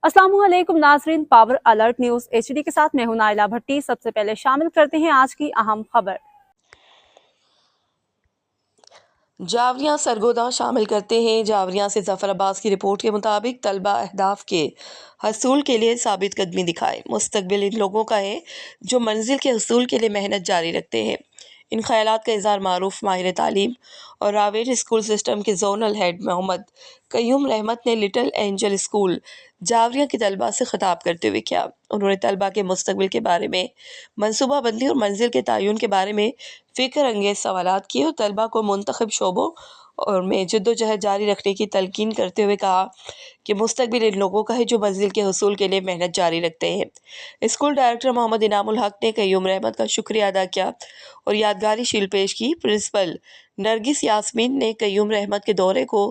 अस्सलामुअलैकुम नाजरीन, power alert news HD के साथ मैं हूं नाइला भट्टी। सबसे पहले शामिल करते हैं आज की अहम खबर। जावरियां सरगोदा शामिल करते हैं। जावरियां से जफर अब्बास की रिपोर्ट के मुताबिक तलबा अहदाफ के हसूल के लिए साबित कदमी दिखाए। मुस्तकबिल इन लोगों का है जो मंजिल के हसूल के लिए मेहनत जारी रखते हैं। इन ख्यालात का इज़हार मारूफ माहिर तालीम और रावेर स्कूल सिस्टम के जोनल हेड मोहम्मद कयूम रहमत ने लिटिल एंजल स्कूल जावरिया की तलबा से खिताब करते हुए किया। उन्होंने तलबा के मुस्तकबिल के बारे में, मनसूबा बंदी और मंजिल के तयन के बारे में फ़िक्र अंगेज़ सवालात किए और तलबा को मुंतखब शोबों और में जद्दोजहद जारी रखने की तलकीन करते हुए कहा कि मुस्तकबिल इन लोगों का है जो मंजिल के हसूल के लिए मेहनत जारी रखते हैं। स्कूल डायरेक्टर मोहम्मद इनामुल हक ने कयूम रहमत का शुक्रिया अदा किया और यादगारी शील्ड पेश की। प्रिंसिपल नरगिस यास्मीन ने कयूम रहमत के दौरे को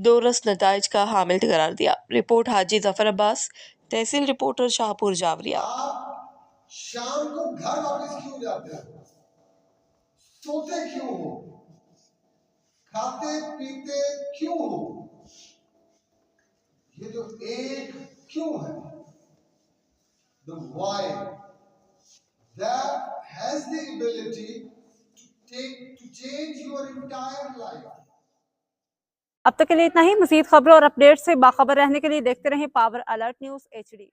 दोरस नताइज का हामिल करार दिया। रिपोर्ट हाजी जफर अब्बास, तहसील रिपोर्टर शाहपुर जावरिया। शाम को घर वापस क्यों जाते हो? सोते क्यों हो? खाते पीते क्यों हो? ये जो एक क्यों है, the why, that has the ability to change your entire life. अब तक के लिए इतना ही। मज़ीद खबरों और अपडेट से बाखबर रहने के लिए देखते रहें पावर अलर्ट न्यूज एचडी।